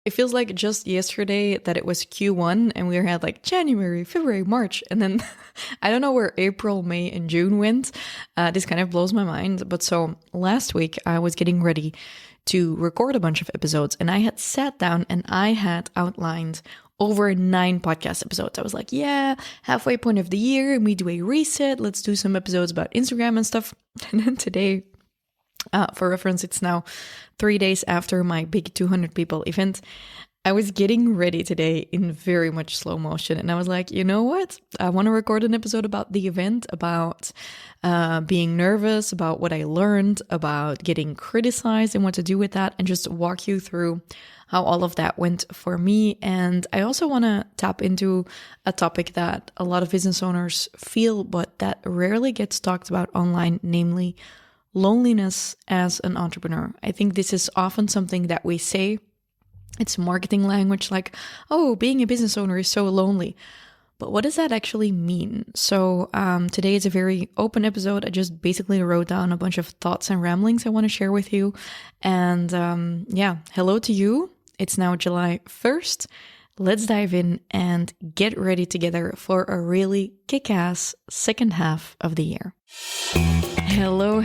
It feels like just yesterday that it was Q1 and we had like January, February, March, and then I don't know where April, May, and June went. This kind of blows my mind. But so last week I was getting ready to record a bunch of episodes and I had sat down and I had outlined over 9 podcast episodes. I was like, yeah, halfway point of the year, and we do a reset. Let's do some episodes about Instagram and stuff. And then today, for reference, it's now 3 days after my big 200 people event. I was getting ready today in very much slow motion. And I was like, you know what? I want to record an episode about the event, about being nervous, about what I learned, about getting criticized and what to do with that, and just walk you through how all of that went for me. And I also want to tap into a topic that a lot of business owners feel, but that rarely gets talked about online, namely loneliness as an entrepreneur. I think this is often something that we say. It's marketing language like, oh, being a business owner is so lonely. But what does that actually mean? So today is a very open episode. I just basically wrote down a bunch of thoughts and ramblings I want to share with you. And hello to you. It's now July 1st. Let's dive in and get ready together for a really kick-ass second half of the year. Hello,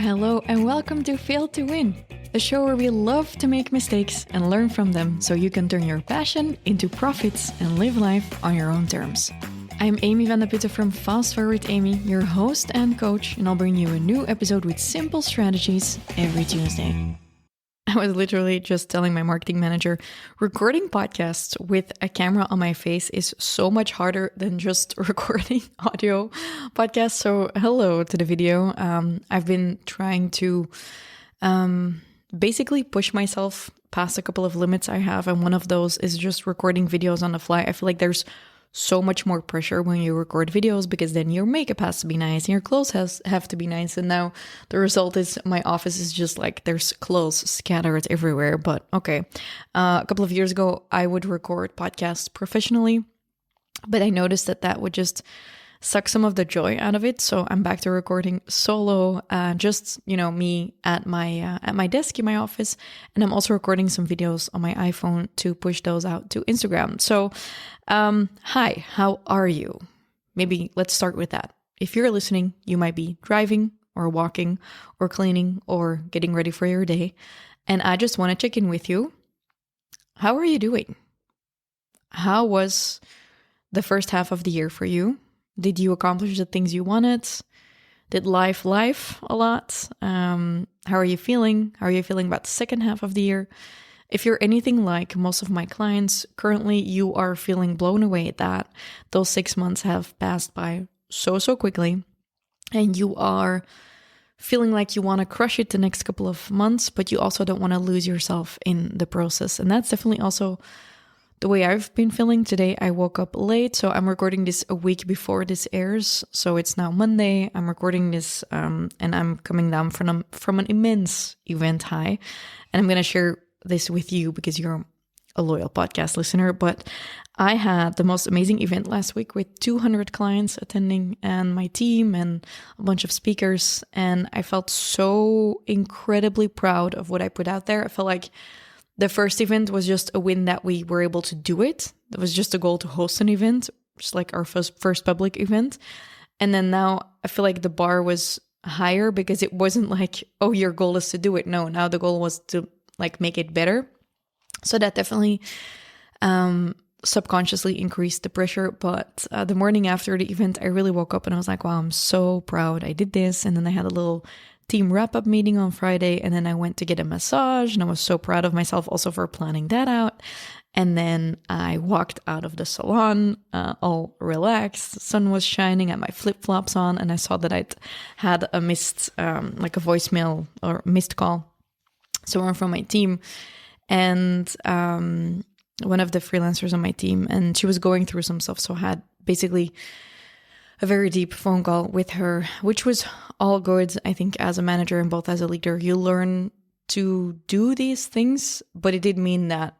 and welcome to Fail to Win, the show where we love to make mistakes and learn from them so you can turn your passion into profits and live life on your own terms. I'm Amy van der Putten from FastForwardAmy, your host and coach, and I'll bring you a new episode with simple strategies every Tuesday. I was literally just telling my marketing manager, recording podcasts with a camera on my face is so much harder than just recording audio podcasts. So hello to the video. I've been trying to basically push myself past a couple of limits I have. And one of those is just recording videos on the fly. I feel like there's so much more pressure when you record videos because then your makeup has to be nice and your clothes have to be nice. And now the result is my office is just like there's clothes scattered everywhere. But okay, a couple of years ago, I would record podcasts professionally, but I noticed that would just suck some of the joy out of it. So I'm back to recording solo, just, me at my desk in my office. And I'm also recording some videos on my iPhone to push those out to Instagram. So, hi, how are you? Maybe let's start with that. If you're listening, you might be driving or walking or cleaning or getting ready for your day. And I just want to check in with you. How are you doing? How was the first half of the year for you? Did you accomplish the things you wanted? Did life a lot? How are you feeling? How are you feeling about the second half of the year? If you're anything like most of my clients, currently you are feeling blown away that those 6 months have passed by so quickly. And you are feeling like you want to crush it the next couple of months, but you also don't want to lose yourself in the process. And that's definitely also the way I've been feeling today. I woke up late, so I'm recording this a week before this airs. So it's now Monday. I'm recording this, and I'm coming down from an immense event high. And I'm going to share this with you because you're a loyal podcast listener. But I had the most amazing event last week with 200 clients attending and my team and a bunch of speakers. And I felt so incredibly proud of what I put out there. I felt like the first event was just a win that we were able to do it. It was just a goal to host an event, just like our first public event. And then now I feel like the bar was higher because it wasn't like, oh, your goal is to do it. No, now the goal was to like make it better. So that definitely subconsciously increased the pressure. But the morning after the event, I really woke up and I was like, wow, I'm so proud I did this. And then I had a little team wrap-up meeting on Friday, and then I went to get a massage, and I was so proud of myself also for planning that out. And then I walked out of the salon all relaxed. The sun was shining, I had my flip-flops on, and I saw that I'd had a missed, like a voicemail or missed call, someone from my team, and one of the freelancers on my team, and she was going through some stuff, so I had basically a very deep phone call with her, which was all good. I think as a manager and both as a leader, you learn to do these things, but it did mean that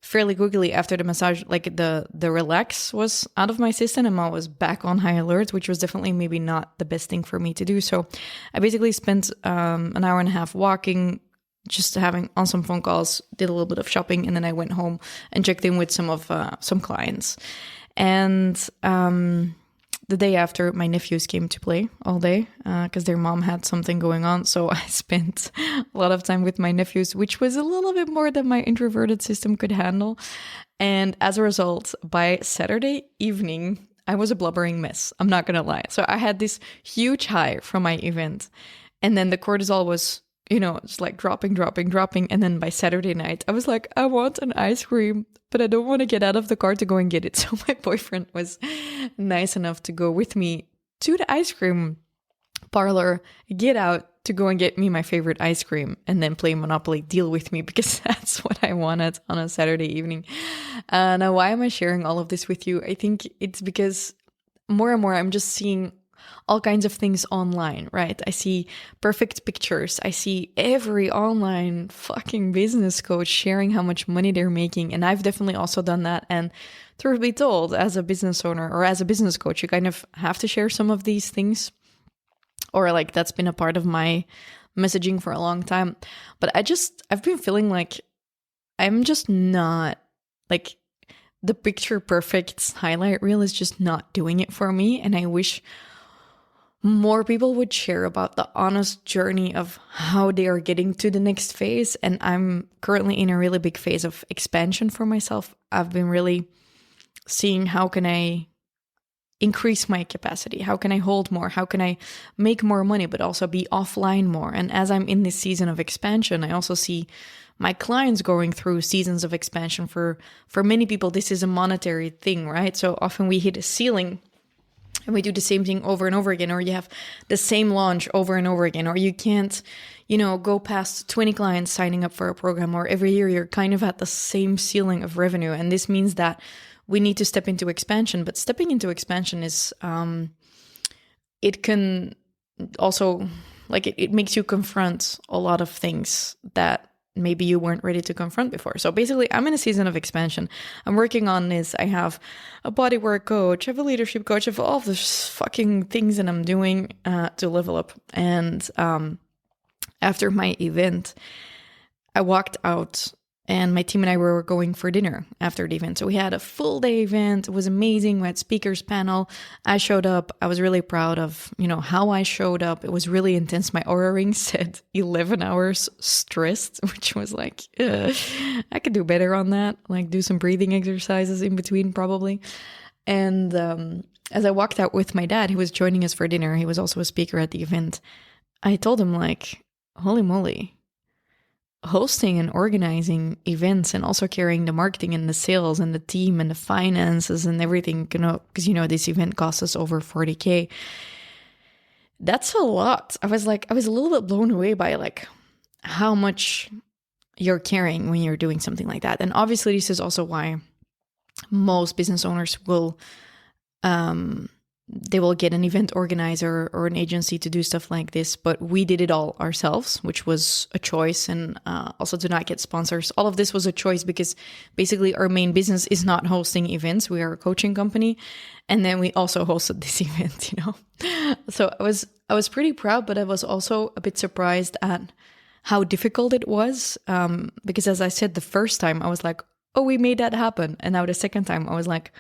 fairly quickly after the massage, like the relax was out of my system and I was back on high alert, which was definitely maybe not the best thing for me to do. So I basically spent an hour and a half walking, just having on some phone calls, did a little bit of shopping, and then I went home and checked in with some clients. And the day after, my nephews came to play all day because their mom had something going on. So I spent a lot of time with my nephews, which was a little bit more than my introverted system could handle. And as a result, by Saturday evening, I was a blubbering mess. I'm not going to lie. So I had this huge high from my event. And then the cortisol was, just like dropping. And then by Saturday night, I was like, I want an ice cream, but I don't want to get out of the car to go and get it. So my boyfriend was nice enough to go with me to the ice cream parlor, get out to go and get me my favorite ice cream, and then play Monopoly Deal with me, because that's what I wanted on a Saturday evening. Now, why am I sharing all of this with you? I think it's because more and more I'm just seeing all kinds of things online, right? I see perfect pictures. I see every online fucking business coach sharing how much money they're making. And I've definitely also done that. And truth be told, as a business owner or as a business coach, you kind of have to share some of these things. Or like that's been a part of my messaging for a long time. But I've been feeling like I'm just not, like, the picture perfect highlight reel is just not doing it for me. And I wish more people would share about the honest journey of how they are getting to the next phase. And I'm currently in a really big phase of expansion for myself. I've been really seeing how can I increase my capacity? How can I hold more? How can I make more money, but also be offline more? And as I'm in this season of expansion, I also see my clients going through seasons of expansion. For many people, this is a monetary thing, right? So often we hit a ceiling and we do the same thing over and over again, or you have the same launch over and over again, or you can't, go past 20 clients signing up for a program, or every year you're kind of at the same ceiling of revenue. And this means that we need to step into expansion. But stepping into expansion is, it can also, like, it makes you confront a lot of things that maybe you weren't ready to confront before. So basically, I'm in a season of expansion. I'm working on this. I have a bodywork coach, I have a leadership coach, I have all this fucking things that I'm doing to level up. And after my event, I walked out and my team and I were going for dinner after the event. So we had a full day event. It was amazing. We had speakers panel. I showed up. I was really proud of, how I showed up. It was really intense. My Oura ring said 11 hours stressed, which was like, I could do better on that. Like do some breathing exercises in between probably. And as I walked out with my dad, he was joining us for dinner. He was also a speaker at the event. I told him, like, holy moly, hosting and organizing events and also carrying the marketing and the sales and the team and the finances and everything, because this event cost us over 40K. That's a lot. I was a little bit blown away by like how much you're carrying when you're doing something like that. And obviously this is also why most business owners will they will get an event organizer or an agency to do stuff like this. But we did it all ourselves, which was a choice. And also to not get sponsors. All of this was a choice because basically our main business is not hosting events. We are a coaching company. And then we also hosted this event, So I was pretty proud, but I was also a bit surprised at how difficult it was. Because as I said, the first time I was like, oh, we made that happen. And now the second time I was like,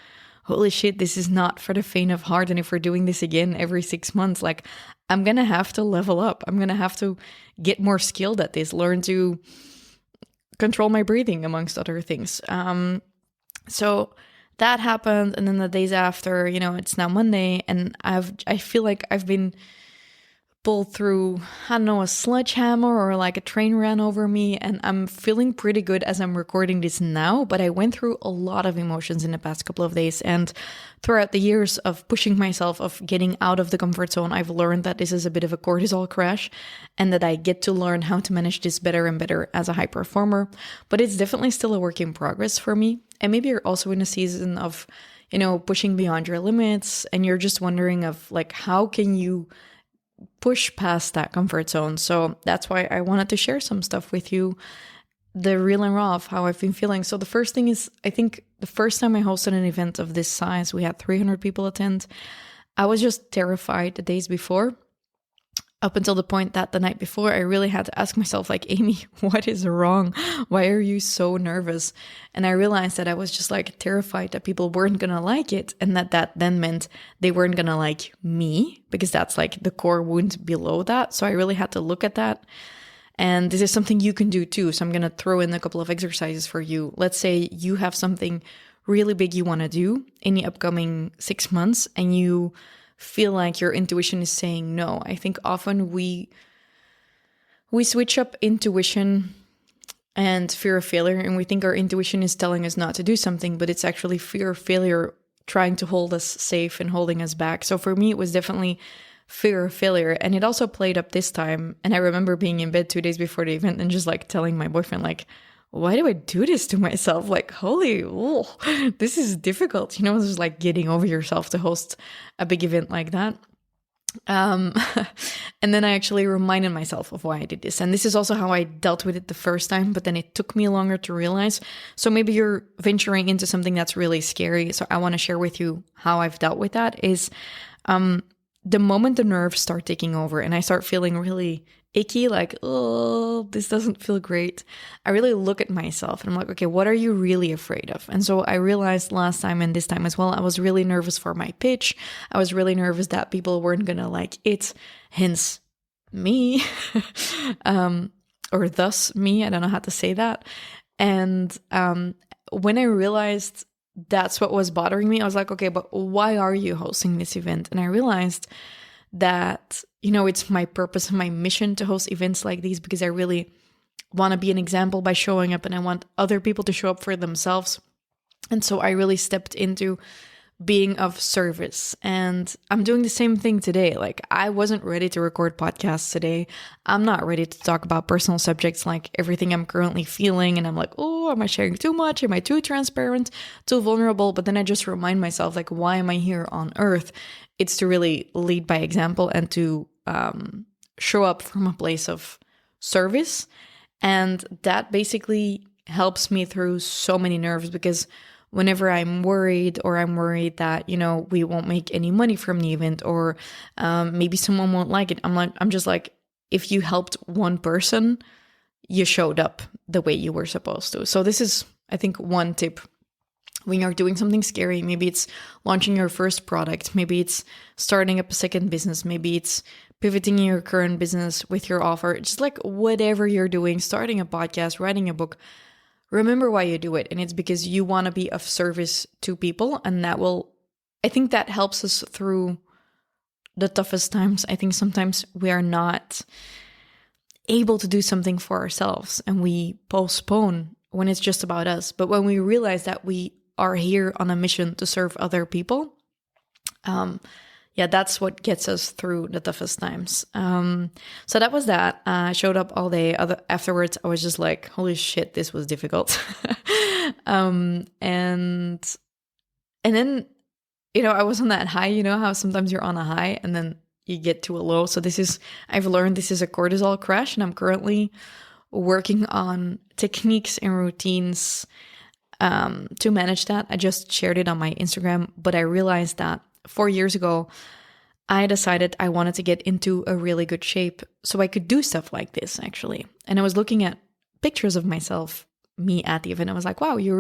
holy shit, this is not for the faint of heart. And if we're doing this again every 6 months, like, I'm going to have to level up. I'm going to have to get more skilled at this, learn to control my breathing, amongst other things. So that happened. And then the days after, it's now Monday, and I feel like I've been pulled through, I don't know, a sledgehammer or like a train ran over me, and I'm feeling pretty good as I'm recording this now, but I went through a lot of emotions in the past couple of days, and throughout the years of pushing myself, of getting out of the comfort zone, I've learned that this is a bit of a cortisol crash, and that I get to learn how to manage this better and better as a high performer, but it's definitely still a work in progress for me. And maybe you're also in a season of, pushing beyond your limits, and you're just wondering of like, how can you push past that comfort zone? So that's why I wanted to share some stuff with you, the real and raw of how I've been feeling. So the first thing is, I think the first time I hosted an event of this size, we had 300 people attend. I was just terrified the days before. up until the point that the night before, I really had to ask myself, like, Amy, what is wrong? Why are you so nervous? And I realized that I was just like terrified that people weren't going to like it. And that then meant they weren't going to like me, because that's like the core wound below that. So I really had to look at that. And this is something you can do too. So I'm going to throw in a couple of exercises for you. Let's say you have something really big you want to do in the upcoming 6 months, and you feel like your intuition is saying no. I think often we switch up intuition and fear of failure, and we think our intuition is telling us not to do something, but it's actually fear of failure trying to hold us safe and holding us back. So for me, it was definitely fear of failure, and it also played up this time. And I remember being in bed 2 days before the event and just like telling my boyfriend, like, why do I do this to myself? Like, this is difficult. You know, it's just like getting over yourself to host a big event like that. And then I actually reminded myself of why I did this. And this is also how I dealt with it the first time, but then it took me longer to realize. So maybe you're venturing into something that's really scary. So I want to share with you how I've dealt with that is, the moment the nerves start taking over and I start feeling really icky, like, oh, this doesn't feel great, I really look at myself and I'm like, okay, what are you really afraid of? And so I realized last time and this time as well, I was really nervous for my pitch. I was really nervous that people weren't going to like it, hence me, or thus me. I don't know how to say that. And when I realized that's what was bothering me, I was like, okay, but why are you hosting this event? And I realized that, you know, it's my purpose and my mission to host events like these because I really want to be an example by showing up, and I want other people to show up for themselves. And so I really stepped into being of service. And I'm doing the same thing today. Like, I wasn't ready to record podcasts today. I'm not ready to talk about personal subjects like everything I'm currently feeling. And I'm like, oh, am I sharing too much? Am I too transparent, too vulnerable? But then I just remind myself, like, why am I here on earth? It's to really lead by example and to show up from a place of service. And that basically helps me through so many nerves, because whenever I'm worried that, you know, we won't make any money from the event, or maybe someone won't like it, I'm just like, if you helped one person, you showed up the way you were supposed to. So this is, I think, one tip. When you're doing something scary, maybe it's launching your first product, maybe it's starting up a second business, maybe it's pivoting your current business with your offer, just like whatever you're doing, starting a podcast, writing a book, remember why you do it. And it's because you want to be of service to people. And I think that helps us through the toughest times. I think sometimes we are not able to do something for ourselves and we postpone when it's just about us. But when we realize that we are here on a mission to serve other people, that's what gets us through the toughest times. So that was that. I showed up all day. Afterwards, I was just like, holy shit, this was difficult. And then, you know, I was on that high. You know how sometimes you're on a high and then you get to a low. So I've learned this is a cortisol crash, and I'm currently working on techniques and routines to manage that. I just shared it on my Instagram, but I realized that 4 years ago, I decided I wanted to get into a really good shape so I could do stuff like this, actually. And I was looking at pictures of myself, me at the event. I was like, wow, you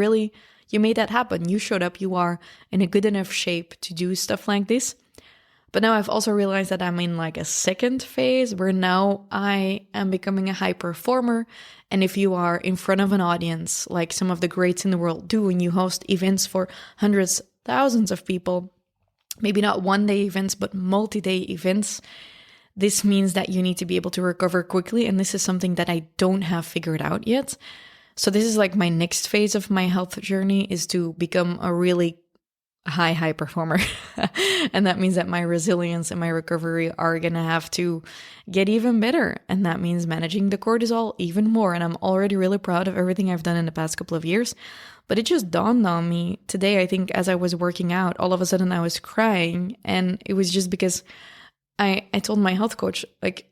made that happen. You showed up. You are in a good enough shape to do stuff like this. But now I've also realized that I'm in like a second phase where now I am becoming a high performer. And if you are in front of an audience, like some of the greats in the world do, and you host events for hundreds, thousands of people, maybe not one-day events, but multi-day events, this means that you need to be able to recover quickly. And this is something that I don't have figured out yet. So this is like my next phase of my health journey, is to become a really high performer. And that means that my resilience and my recovery are going to have to get even better. And that means managing the cortisol even more. And I'm already really proud of everything I've done in the past couple of years. But it just dawned on me today, I think, as I was working out, all of a sudden I was crying. And it was just because I told my health coach, like,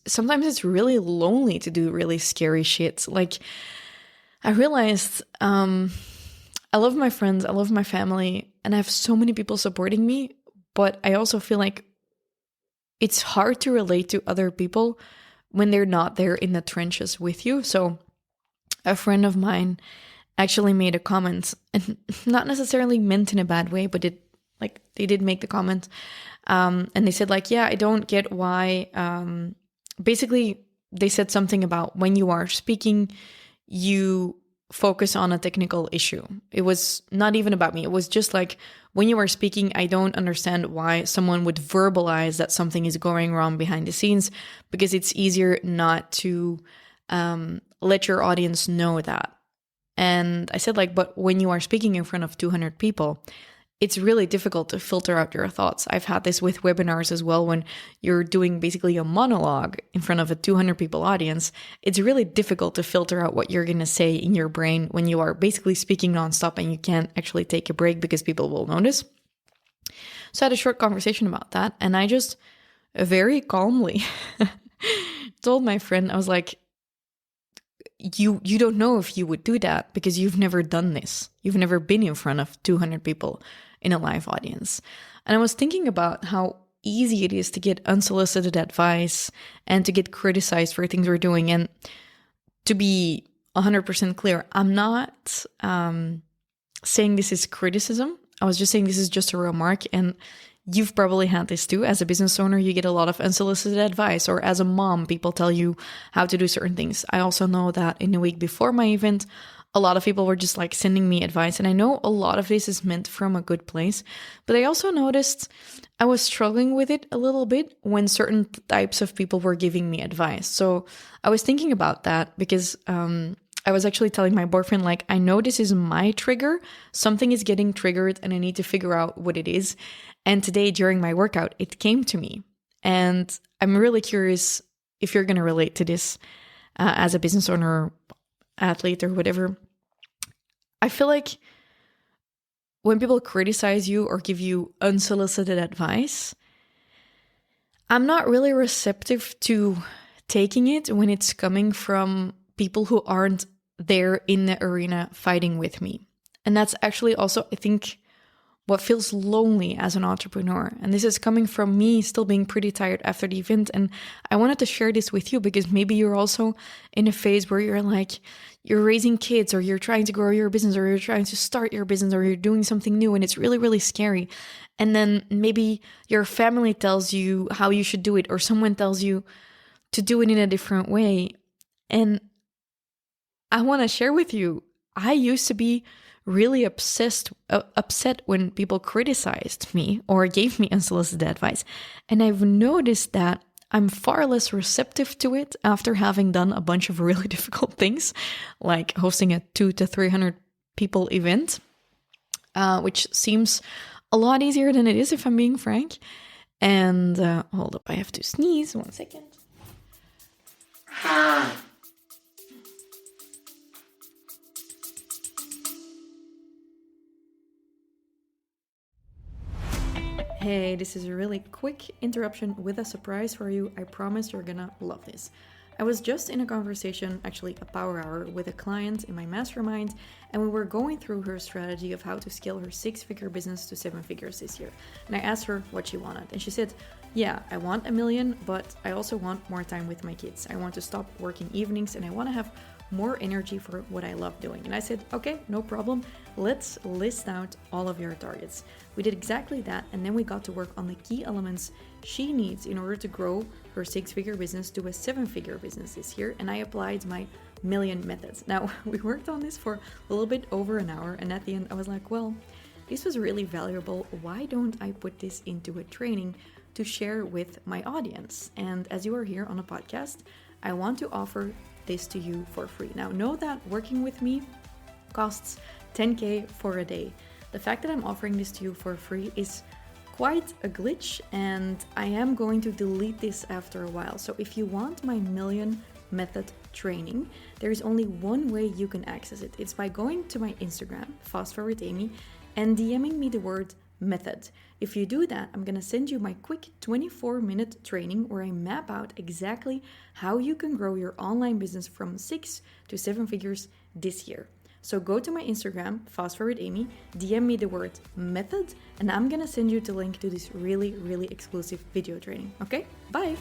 sometimes it's really lonely to do really scary shit. Like, I realized, I love my friends, I love my family, and I have so many people supporting me, but I also feel like it's hard to relate to other people when they're not there in the trenches with you. So a friend of mine actually made a comment, and not necessarily meant in a bad way, but they did make the comment. And they said yeah, I don't get why, basically they said something about when you are speaking, you focus on a technical issue. It was not even about me. It was just when you are speaking, I don't understand why someone would verbalize that something is going wrong behind the scenes, because it's easier not to let your audience know that. And I said but when you are speaking in front of 200 people, it's really difficult to filter out your thoughts. I've had this with webinars as well. When you're doing basically a monologue in front of a 200 people audience, it's really difficult to filter out what you're going to say in your brain when you are basically speaking nonstop and you can't actually take a break because people will notice. So I had a short conversation about that, and I just very calmly told my friend, I was like, you don't know if you would do that because you've never done this. You've never been in front of 200 people in a live audience. And I was thinking about how easy it is to get unsolicited advice and to get criticized for things we're doing. And to be 100% clear, I'm not saying this is criticism. I was just saying this is just a remark. And you've probably had this too. As a business owner, you get a lot of unsolicited advice, or as a mom, people tell you how to do certain things. I also know that in the week before my event, a lot of people were just sending me advice. And I know a lot of this is meant from a good place, but I also noticed I was struggling with it a little bit when certain types of people were giving me advice. So I was thinking about that because I was actually telling my boyfriend, I know this is my trigger. Something is getting triggered and I need to figure out what it is. And today during my workout, it came to me. And I'm really curious if you're going to relate to this as a business owner, athlete, or whatever. I feel like when people criticize you or give you unsolicited advice, I'm not really receptive to taking it when it's coming from people who aren't there in the arena fighting with me. And that's actually also, I think, what feels lonely as an entrepreneur. And this is coming from me still being pretty tired after the event. And I wanted to share this with you because maybe you're also in a phase where you're raising kids, or you're trying to grow your business, or you're trying to start your business, or you're doing something new and it's really, really scary. And then maybe your family tells you how you should do it, or someone tells you to do it in a different way. And I want to share with you, I used to be really upset when people criticized me or gave me unsolicited advice. And I've noticed that I'm far less receptive to it after having done a bunch of really difficult things, like hosting a 200 to 300 people event, which seems a lot easier than it is, if I'm being frank. And hold up, I have to sneeze. 1 second. Hey, this is a really quick interruption with a surprise for you. I promise you're gonna love this. I was just in a conversation, actually a power hour, with a client in my mastermind, and we were going through her strategy of how to scale her 6-figure business to 7 figures this year. And I asked her what she wanted, and she said, yeah, I want 1 million, but I also want more time with my kids. I want to stop working evenings, and I want to have more energy for what I love doing. And I said, okay, no problem. Let's list out all of your targets. We did exactly that, and then we got to work on the key elements she needs in order to grow her 6-figure business to a 7-figure business this year, and I applied my million methods. Now, we worked on this for a little bit over an hour, and at the end I was like, well, this was really valuable. Why don't I put this into a training to share with my audience? And as you are here on a podcast, I want to offer this to you for free. Now, know that working with me costs $10K for a day. The fact that I'm offering this to you for free is quite a glitch, and I am going to delete this after a while. So if you want my million method training, there is only one way you can access it. It's by going to my Instagram, FastForwardAmy, and DMing me the word method. If you do that, I'm going to send you my quick 24-minute training where I map out exactly how you can grow your online business from 6 to 7 figures this year. So go to my Instagram, FastForwardAmy, DM me the word method, and I'm gonna send you the link to this really, really exclusive video training. Okay, bye.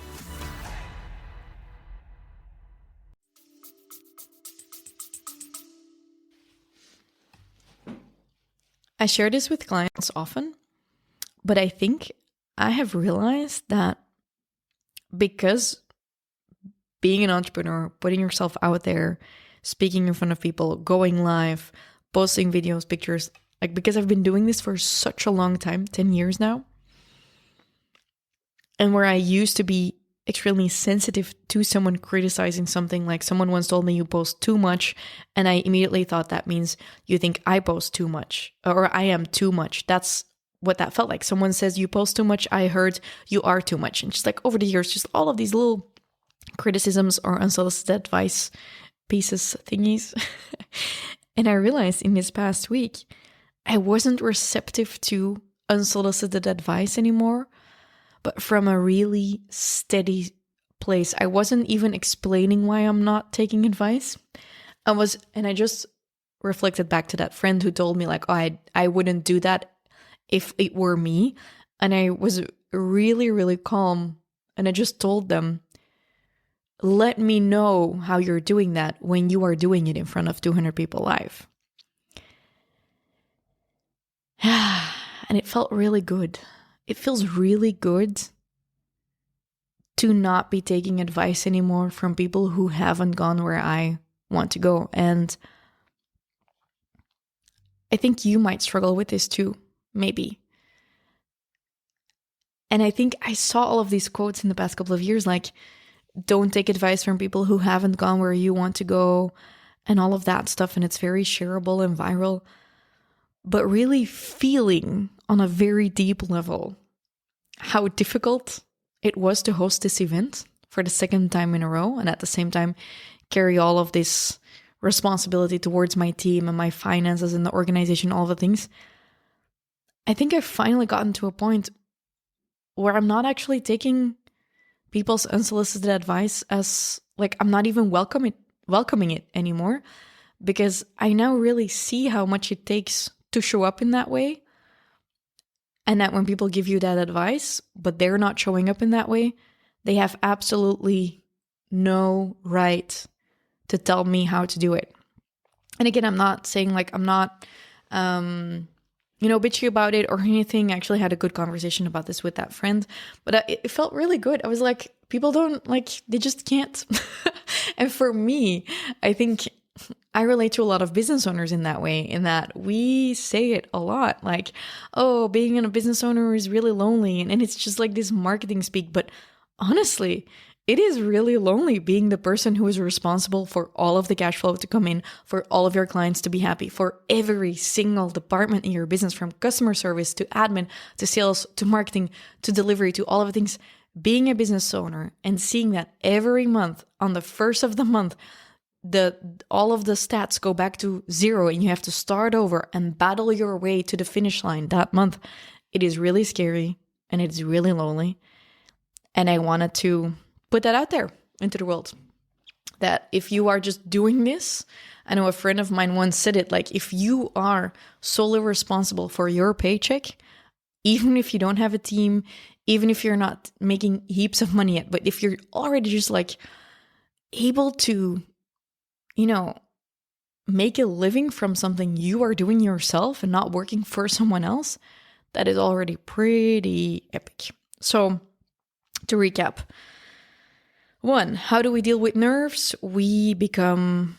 I share this with clients often, but I think I have realized that because being an entrepreneur, putting yourself out there, speaking in front of people, going live, posting videos, pictures, like because I've been doing this for such a long time, 10 years now, and where I used to be extremely sensitive to someone criticizing something, like someone once told me you post too much, and I immediately thought that means you think I post too much, or I am too much. That's what that felt like. Someone says you post too much, I heard you are too much. And just like over the years, just all of these little criticisms or unsolicited advice pieces, thingies. And I realized in this past week, I wasn't receptive to unsolicited advice anymore, but from a really steady place. I wasn't even explaining why I'm not taking advice. I just reflected back to that friend who told me like, oh, I wouldn't do that if it were me. And I was really, really calm. And I just told them, let me know how you're doing that when you are doing it in front of 200 people live. And it felt really good. It feels really good to not be taking advice anymore from people who haven't gone where I want to go. And I think you might struggle with this too, maybe. And I think I saw all of these quotes in the past couple of years, like, don't take advice from people who haven't gone where you want to go and all of that stuff. And it's very shareable and viral. But really feeling on a very deep level how difficult it was to host this event for the second time in a row, and at the same time carry all of this responsibility towards my team and my finances and the organization, all the things. I think I've finally gotten to a point where I'm not actually taking people's unsolicited advice as, like, I'm not even welcoming it anymore, because I now really see how much it takes to show up in that way. And that when people give you that advice, but they're not showing up in that way, they have absolutely no right to tell me how to do it. And again, I'm not saying like, I'm not, bitchy about it or anything. I actually had a good conversation about this with that friend, but it felt really good. I was like, people don't they just can't. And for me, I think I relate to a lot of business owners in that way, in that we say it a lot, like, oh, being a business owner is really lonely. And it's just like this marketing speak. But honestly, it is really lonely being the person who is responsible for all of the cash flow to come in, for all of your clients to be happy, for every single department in your business, from customer service to admin to sales to marketing to delivery to all of the things. Being a business owner and seeing that every month on the first of the month, all of the stats go back to zero and you have to start over and battle your way to the finish line that month. It is really scary and it's really lonely. And I wanted to put that out there into the world, that if you are just doing this, I know a friend of mine once said it, like, if you are solely responsible for your paycheck, even if you don't have a team, even if you're not making heaps of money yet, but if you're already just like able to, make a living from something you are doing yourself and not working for someone else, that is already pretty epic. So to recap, 1, how do we deal with nerves? We become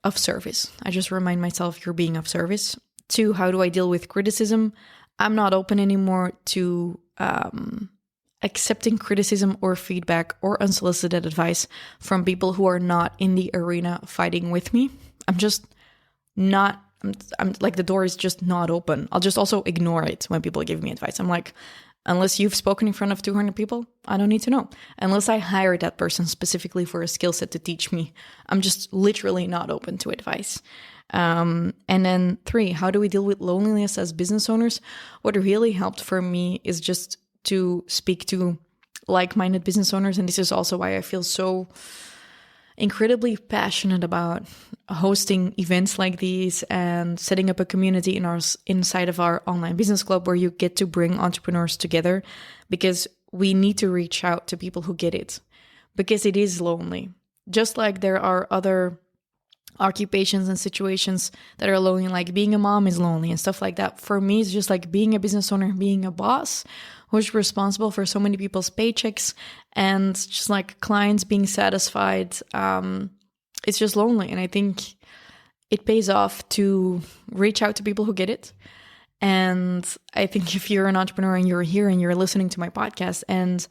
of service. I just remind myself you're being of service. 2, how do I deal with criticism? I'm not open anymore to accepting criticism or feedback or unsolicited advice from people who are not in the arena fighting with me. I'm just not, I'm like, the door is just not open. I'll just also ignore it when people give me advice. I'm like, unless you've spoken in front of 200 people, I don't need to know. Unless I hire that person specifically for a skill set to teach me, I'm just literally not open to advice. And then 3, how do we deal with loneliness as business owners? What really helped for me is just to speak to like-minded business owners. And this is also why I feel so incredibly passionate about hosting events like these and setting up a community inside of our online business club where you get to bring entrepreneurs together, because we need to reach out to people who get it, because it is lonely. Just like there are other occupations and situations that are lonely, like being a mom is lonely and stuff like that. For me, it's just like being a business owner, being a boss who's responsible for so many people's paychecks and just like clients being satisfied. It's just lonely. And I think it pays off to reach out to people who get it. And I think if you're an entrepreneur and you're here and you're listening to my podcast, and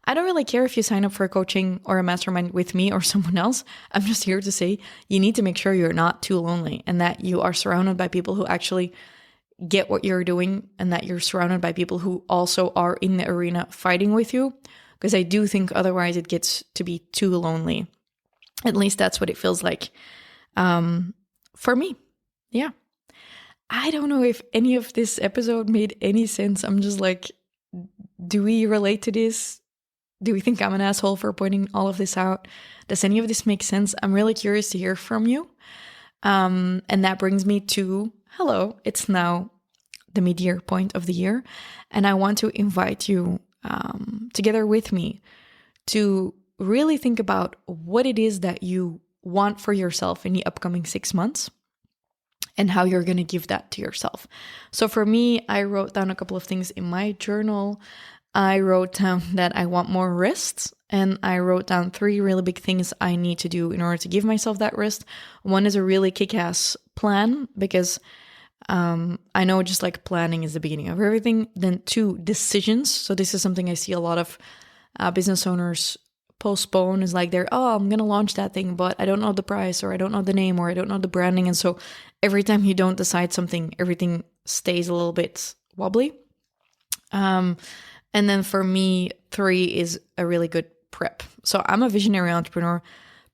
I don't really care if you sign up for a coaching or a mastermind with me or someone else. I'm just here to say you need to make sure you're not too lonely and that you are surrounded by people who actually get what you're doing, and that you're surrounded by people who also are in the arena fighting with you. Because I do think otherwise it gets to be too lonely. At least that's what it feels like for me. Yeah. I don't know if any of this episode made any sense. I'm just like, do we relate to this? Do we think I'm an asshole for pointing all of this out? Does any of this make sense? I'm really curious to hear from you. And that brings me to, hello, it's now the mid-year point of the year. And I want to invite you together with me to really think about what it is that you want for yourself in the upcoming 6 months and how you're going to give that to yourself. So for me, I wrote down a couple of things in my journal. I wrote down that I want more rest, and I wrote down 3 really big things I need to do in order to give myself that rest. One is a really kick-ass plan, because I know just like planning is the beginning of everything. Then 2, decisions. So this is something I see a lot of business owners postpone, is like I'm going to launch that thing, but I don't know the price, or I don't know the name, or I don't know the branding. And so every time you don't decide something, everything stays a little bit wobbly. And then for me, 3 is a really good prep. So I'm a visionary entrepreneur.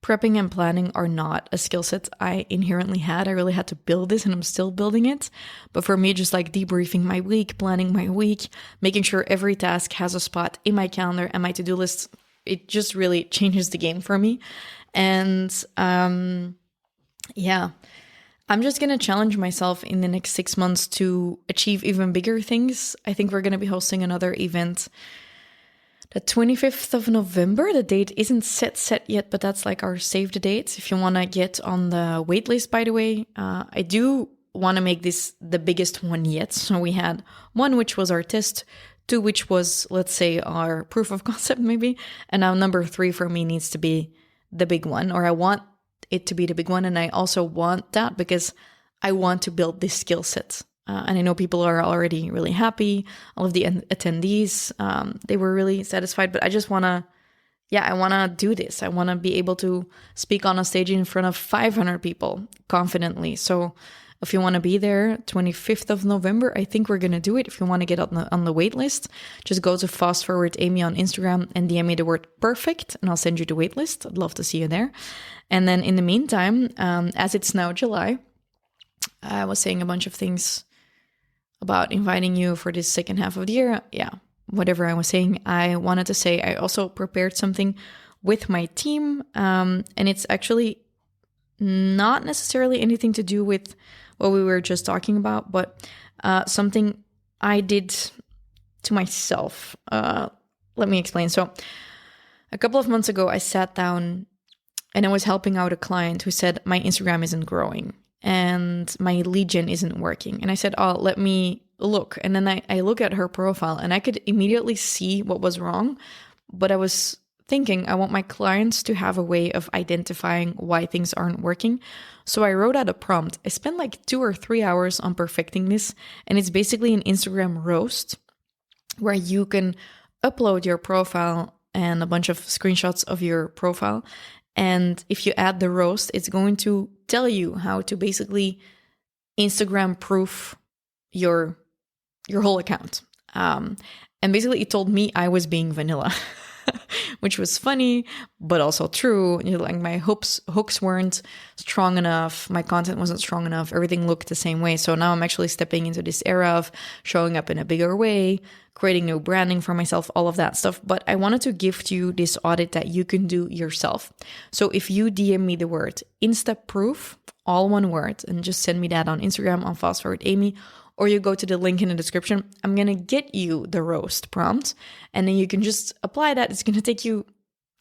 Prepping and planning are not a skill set I inherently had. I really had to build this, and I'm still building it. But for me, just like debriefing my week, planning my week, making sure every task has a spot in my calendar and my to-do list, it just really changes the game for me. And yeah, I'm just going to challenge myself in the next 6 months to achieve even bigger things. I think we're going to be hosting another event the 25th of November. The date isn't set yet, but that's like our save the dates. If you want to get on the wait list, by the way, I do want to make this the biggest one yet. So we had 1, which was our test, 2, which was, let's say, our proof of concept maybe. And now number 3 for me needs to be the big one, or I want it to be the big one. And I also want that because I want to build this skill set. And I know people are already really happy. All of the attendees, they were really satisfied, but I just want to, I want to do this. I want to be able to speak on a stage in front of 500 people confidently. So if you want to be there, 25th of November, I think we're going to do it. If you want to get on the wait list, just go to FastForwardAmy on Instagram and DM me the word perfect, and I'll send you the wait list. I'd love to see you there. And then in the meantime, as it's now July, I was saying a bunch of things about inviting you for this second half of the year. Yeah, whatever I was saying, I wanted to say I also prepared something with my team. And it's actually not necessarily anything to do with what we were just talking about, but something I did to myself. Let me explain. So a couple of months ago, I sat down and I was helping out a client who said, my Instagram isn't growing and my lead gen isn't working. And I said, let me look. And then I look at her profile and I could immediately see what was wrong. But I was thinking, I want my clients to have a way of identifying why things aren't working. So I wrote out a prompt. I spent like 2 or 3 hours on perfecting this. And it's basically an Instagram roast where you can upload your profile and a bunch of screenshots of your profile. And if you add the roast, it's going to tell you how to basically Instagram proof your whole account. And basically it told me I was being vanilla. which was funny, but also true. Like my hooks weren't strong enough. My content wasn't strong enough. Everything looked the same way. So now I'm actually stepping into this era of showing up in a bigger way, creating new branding for myself, all of that stuff. But I wanted to gift you this audit that you can do yourself. So if you DM me the word InstaProof, all one word, and just send me that on Instagram on FastForwardAmy, or you go to the link in the description, I'm going to get you the roast prompt, and then you can just apply that. It's going to take you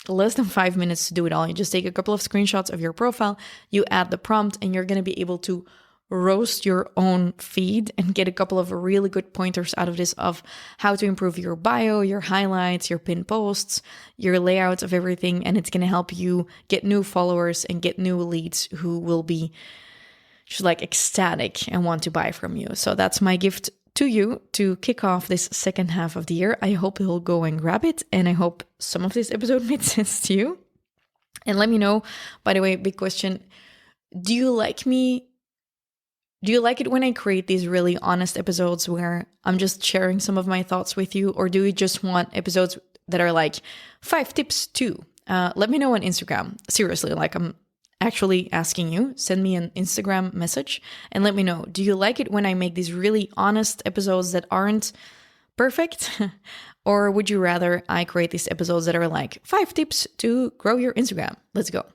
less than 5 minutes to do it all. You just take a couple of screenshots of your profile, you add the prompt, and you're going to be able to roast your own feed and get a couple of really good pointers out of this of how to improve your bio, your highlights, your pinned posts, your layouts of everything. And it's going to help you get new followers and get new leads who will be just like ecstatic and want to buy from you. So that's my gift to you to kick off this second half of the year. I hope you'll go and grab it. And I hope some of this episode made sense to you. And let me know, by the way, big question. Do you like it when I create these really honest episodes where I'm just sharing some of my thoughts with you? Or do you just want episodes that are like 5 tips too? Let me know on Instagram. Seriously, like I'm actually asking you, send me an Instagram message and let me know. Do you like it when I make these really honest episodes that aren't perfect? Or would you rather I create these episodes that are like 5 tips to grow your Instagram? Let's go.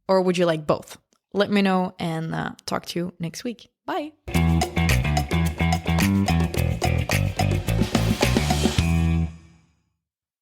Or would you like both? Let me know and talk to you next week. Bye.